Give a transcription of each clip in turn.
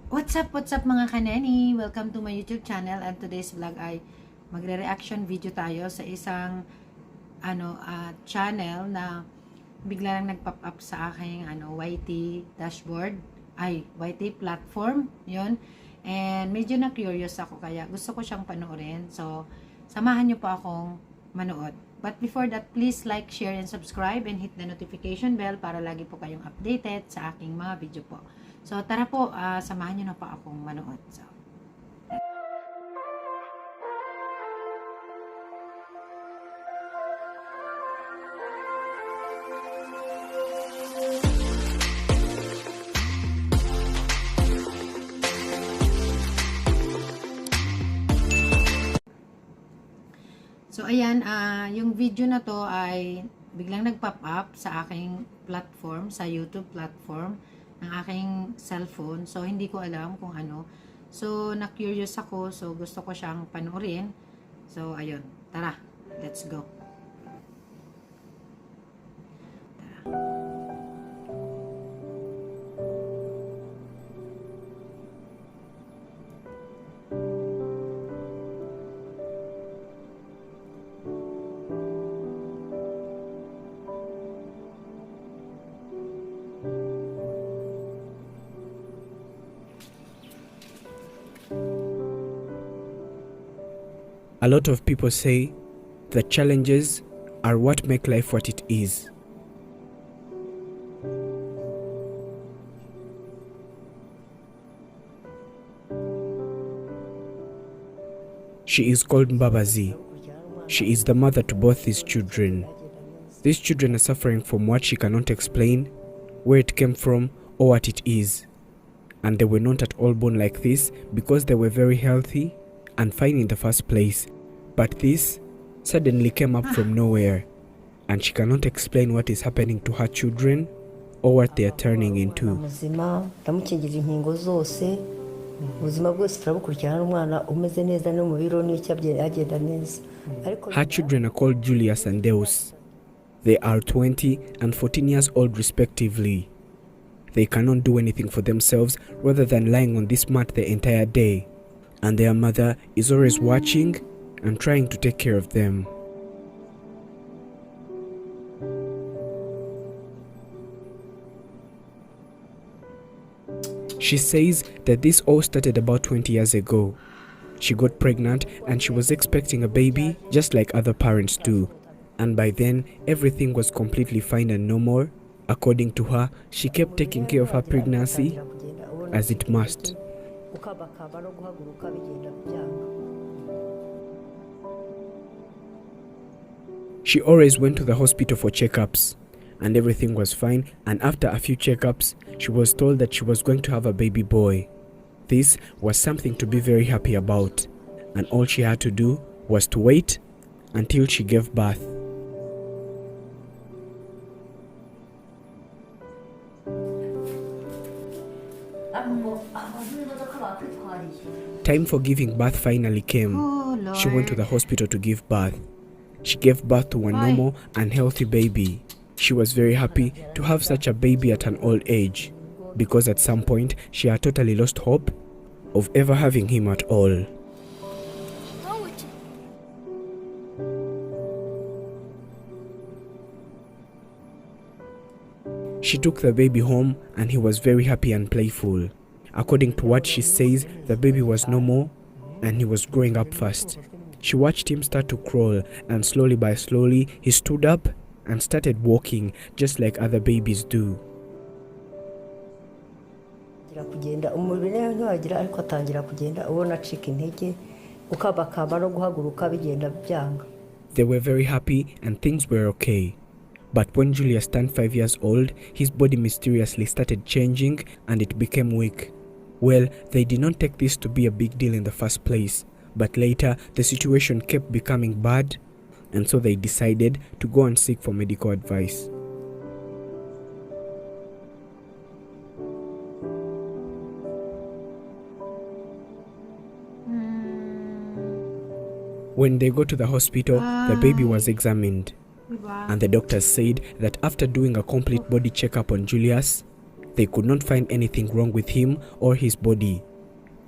What's up mga kaneni? Welcome to my YouTube channel, and today's vlog ay magre-reaction video tayo sa isang channel na bigla lang nag-pop up sa aking YT dashboard, YT platform, 'yun. And medyo na curious ako kaya gusto ko siyang panoorin. So, samahan niyo po akong manood. But before that, please like, share, and subscribe and hit the notification bell para lagi po kayong updated sa aking mga video po. So, tara po, samahan niyo na po akong manood. So, ayan, yung video na to ay biglang nag-pop up sa aking platform, sa YouTube platform ng aking cellphone. So, hindi ko alam kung ano. So, na-curious ako. So, gusto ko siyang panoorin. So, ayun. Tara, let's go. A lot of people say that challenges are what make life what it is. She is called Mbabazi. She is the mother to both these children. These children are suffering from what she cannot explain, where it came from, or what it is. And they were not at all born like this because they were very healthy and fine in the first place, but this suddenly came up from nowhere, and she cannot explain what is happening to her children or what they are turning into. Her children are called Julius and Deus. They are 20 and 14 years old respectively. They cannot do anything for themselves rather than lying on this mat the entire day, and their mother is always watching and trying to take care of them. She says that this all started about 20 years ago. She got pregnant and she was expecting a baby just like other parents do, and by then everything was completely fine and normal. According to her, she kept taking care of her pregnancy as it must. She always went to the hospital for checkups, and everything was fine, and after a few checkups, she was told that she was going to have a baby boy. This was something to be very happy about, and all she had to do was to wait until she gave birth. Time for giving birth finally came. She went to the hospital to give birth. She gave birth to a normal and healthy baby. She was very happy to have such a baby at an old age, because at some point she had totally lost hope of ever having him at all. She took the baby home and he was very happy and playful. According to what she says, the baby was normal and he was growing up fast. She watched him start to crawl, and slowly by slowly he stood up and started walking just like other babies do. They were very happy and things were okay. But when Julius turned 5 years old, his body mysteriously started changing and it became weak. Well, they did not take this to be a big deal in the first place, but later the situation kept becoming bad, and so they decided to go and seek for medical advice. When they go to the hospital, the baby was examined, and the doctors said that after doing a complete body checkup on Julius, they could not find anything wrong with him or his body.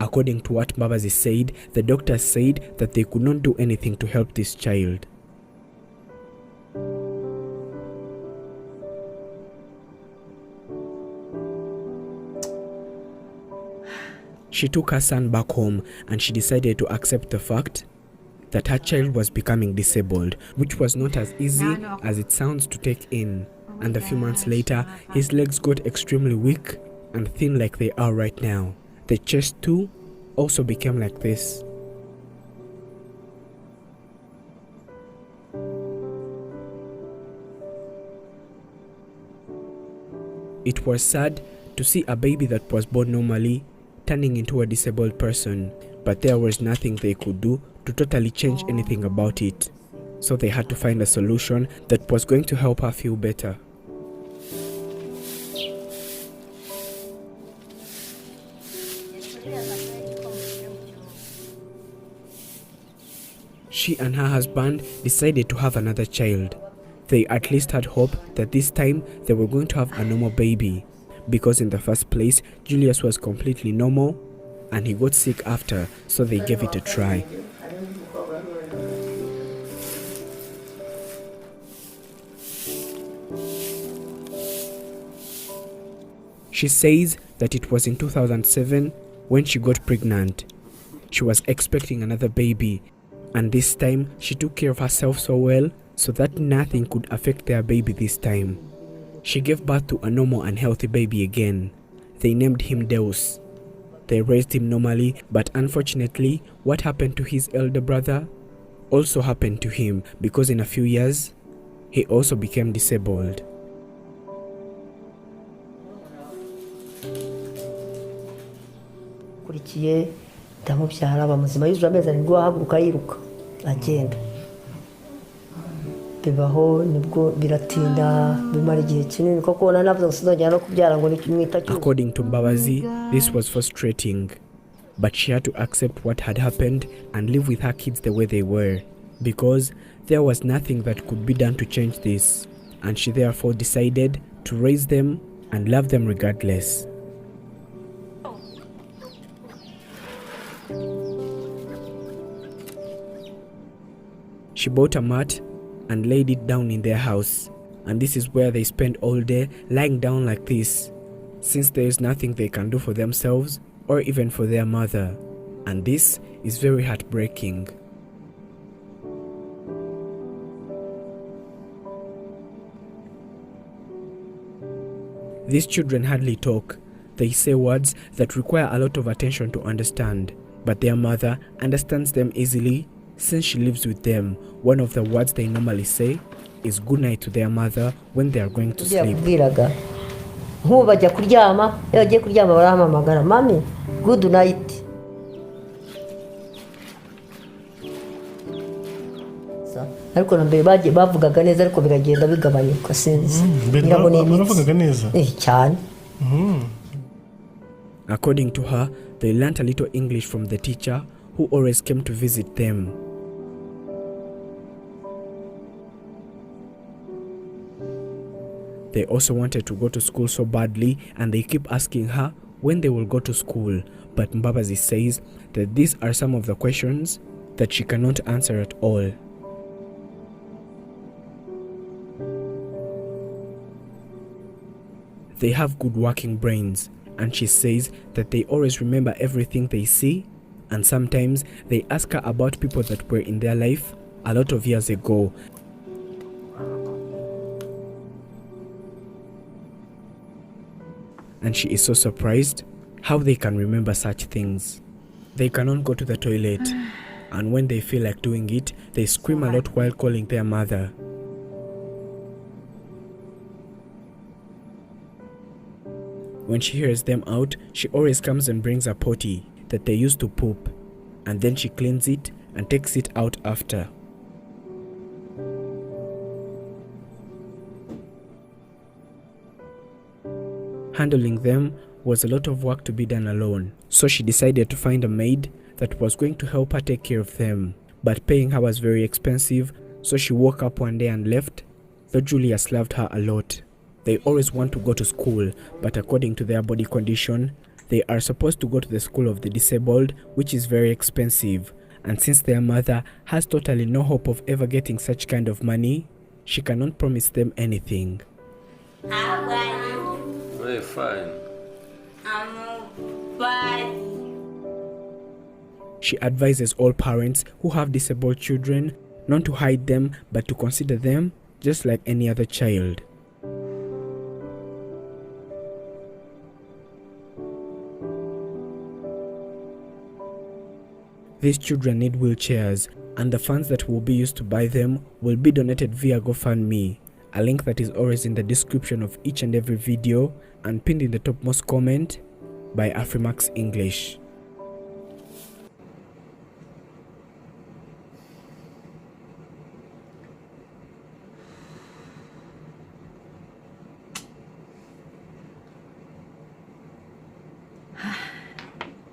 According to what Mbabazi said, the doctors said that they could not do anything to help this child. She took her son back home and she decided to accept the fact that her child was becoming disabled, which was not as easy as it sounds to take in. And a few months later, his legs got extremely weak and thin like they are right now. The chest too also became like this. It was sad to see a baby that was born normally turning into a disabled person, but there was nothing they could do to totally change anything about it. So they had to find a solution that was going to help her feel better. She and her husband decided to have another child. They at least had hope that this time they were going to have a normal baby, because in the first place Julius was completely normal and he got sick after, so they gave it a try. She says that it was in 2007 when she got pregnant. She was expecting another baby, and this time she took care of herself so well so that nothing could affect their baby this time. She gave birth to a normal and healthy baby again. They named him Deus. They raised him normally, but unfortunately, what happened to his elder brother also happened to him, because in a few years, he also became disabled. Kurikiye ndamubyara bamuzima yuzura amezi arindwi ahaguruka yiruka agenda. Bibaho nibwo biratinda bimara igihe kinini koko navuze ngo sinzongera no kubyara ngo nikimwita cyo. According to Mbabazi, this was frustrating, but she had to accept what had happened and live with her kids the way they were, because there was nothing that could be done to change this, and she therefore decided to raise them and love them regardless. She bought a mat and laid it down in their house, and this is where they spend all day lying down like this, since there is nothing they can do for themselves or even for their mother, and this is very heartbreaking. These children hardly talk. They say words that require a lot of attention to understand, but their mother understands them easily since she lives with them. One of the words they normally say is good night to their mother when they are going to sleep. Nkubu bajya kuryama, iyo bagiye kuryama barahamamagara, mami good night. Ariko na mbere bagiye bavugaga neza ariko biragenda bigabanyuka sinzi. Baravugaga neza cyane. According to her, they learnt a little English from the teacher who always came to visit them. They also wanted to go to school so badly, and they keep asking her when they will go to school, but Mbabazi says that these are some of the questions that she cannot answer at all. They have good working brains, and she says that they always remember everything they see, and sometimes they ask her about people that were in their life a lot of years ago. And she is so surprised how they can remember such things. They cannot go to the toilet, and when they feel like doing it, they scream a lot while calling their mother. When she hears them out, she always comes and brings a potty that they used to poop, and then she cleans it and takes it out after. Handling them was a lot of work to be done alone, so she decided to find a maid that was going to help her take care of them, but paying her was very expensive, so she woke up one day and left, though Julius loved her a lot. They always want to go to school, but according to their body condition, they are supposed to go to the school of the disabled, which is very expensive. And since their mother has totally no hope of ever getting such kind of money, she cannot promise them anything. How are you? Very fine. I'm fine. She advises all parents who have disabled children not to hide them, but to consider them just like any other child. These children need wheelchairs, and the funds that will be used to buy them will be donated via GoFundMe, a link that is always in the description of each and every video and pinned in the topmost comment by Afrimax English.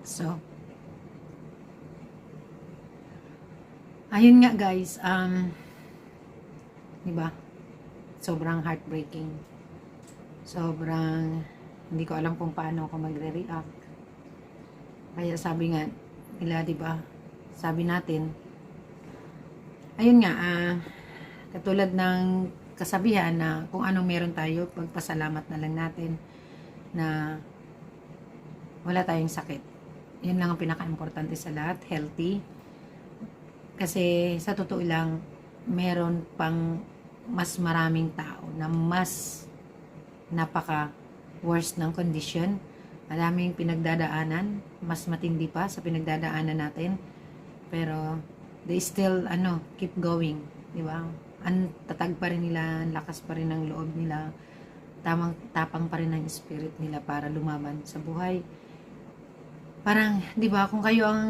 So, ayun nga guys, diba? Sobrang heartbreaking. Sobrang, hindi ko alam kung paano ako magre-react. Kaya sabi nga nila, diba? Sabi natin, ayun nga, katulad ng kasabihan na kung anong meron tayo, pagpasalamat na lang natin na wala tayong sakit. Yun lang ang pinaka-importante sa lahat, healthy. Kasi sa totoo lang, meron pang mas maraming tao na mas napaka worst ng condition. Maraming pinagdadaanan, mas matindi pa sa pinagdadaanan natin. Pero they still keep going, di ba? Ang tatag pa rin nila, ang lakas pa rin ng loob nila, tapang pa rin ng spirit nila para lumaban sa buhay. Parang, di ba, kung kayo ang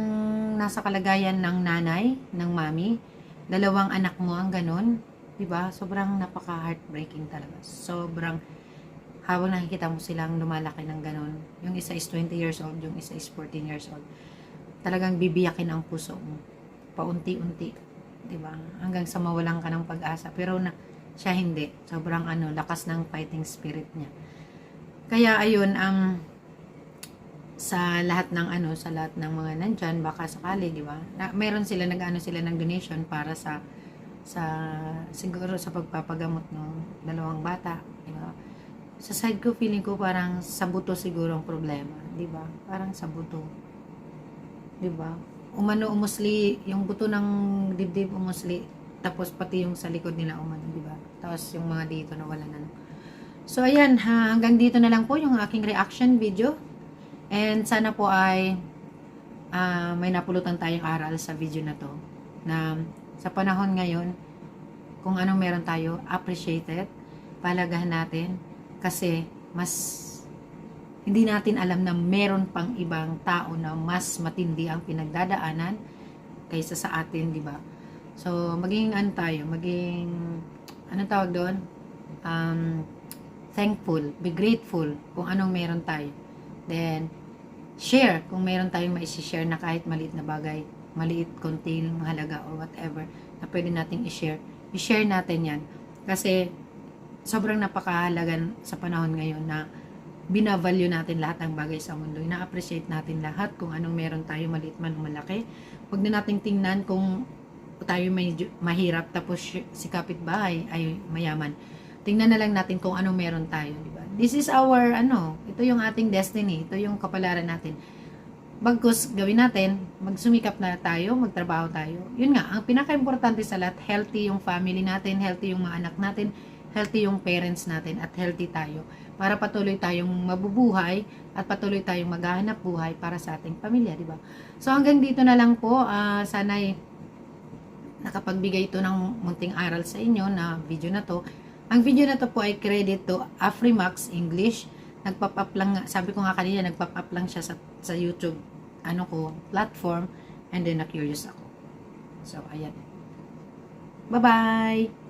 nasa kalagayan ng nanay, ng mami, dalawang anak mo ang ganun, di ba, sobrang napaka-heartbreaking talaga. Sobrang, habang nakikita mo silang lumalaki ng ganun, yung isa is 20 years old, yung isa is 14 years old, talagang bibiyakin ang puso mo, paunti-unti, di ba, hanggang sa mawalan ka ng pag-asa. Pero siya hindi, sobrang lakas ng fighting spirit niya. Kaya ayun, sa lahat ng mga nandyan, baka sakali, di ba? Meron sila sila ng donation para sa siguro sa pagpapagamot ng dalawang bata, di ba? Sa side ko, feeling ko parang sa buto siguro ang problema, di ba? Parang sa buto. Di ba? Umusli, yung buto ng dibdib umusli, tapos pati yung sa likod nila di ba? Tapos yung mga dito nawala na. So ayan, hanggang dito na lang po yung aking reaction video. And sana po ay may napulutan tayong aral sa video na to. Na sa panahon ngayon, kung anong meron tayo, appreciate it, palagahan natin. Kasi mas hindi natin alam na meron pang ibang tao na mas matindi ang pinagdadaanan kaysa sa atin, di ba? So, maging tawag doon? Thankful, be grateful kung anong meron tayo. Then, share kung meron tayong ma-share na kahit maliit na bagay, maliit, konti, mahalaga, or whatever, na pwede nating i-share. I-share natin yan. Kasi, sobrang napakahalaga sa panahon ngayon na binavalue natin lahat ng bagay sa mundo. Ina-appreciate natin lahat kung anong meron tayo, maliit man o malaki. Huwag na nating tingnan kung tayo may mahirap tapos si kapitbahay ay mayaman. Tingnan na lang natin kung anong meron tayo, di ba? This is our, ito yung ating destiny, ito yung kapalaran natin. Bagkus gawin natin, magsumikap na tayo, magtrabaho tayo. Yun nga, ang pinaka-importante sa lahat, healthy yung family natin, healthy yung mga anak natin, healthy yung parents natin, at healthy tayo. Para patuloy tayong mabubuhay, at patuloy tayong maghahanap buhay para sa ating pamilya, di ba? So hanggang dito na lang po, sana'y nakapagbigay ito ng munting aral sa inyo na video na to. Ang video na to po ay credit to Afrimax English. Nagpop-up lang, sabi ko nga kanina, nagpop-up lang siya sa YouTube, platform, and then na-curious ako. So, ayan. Bye-bye!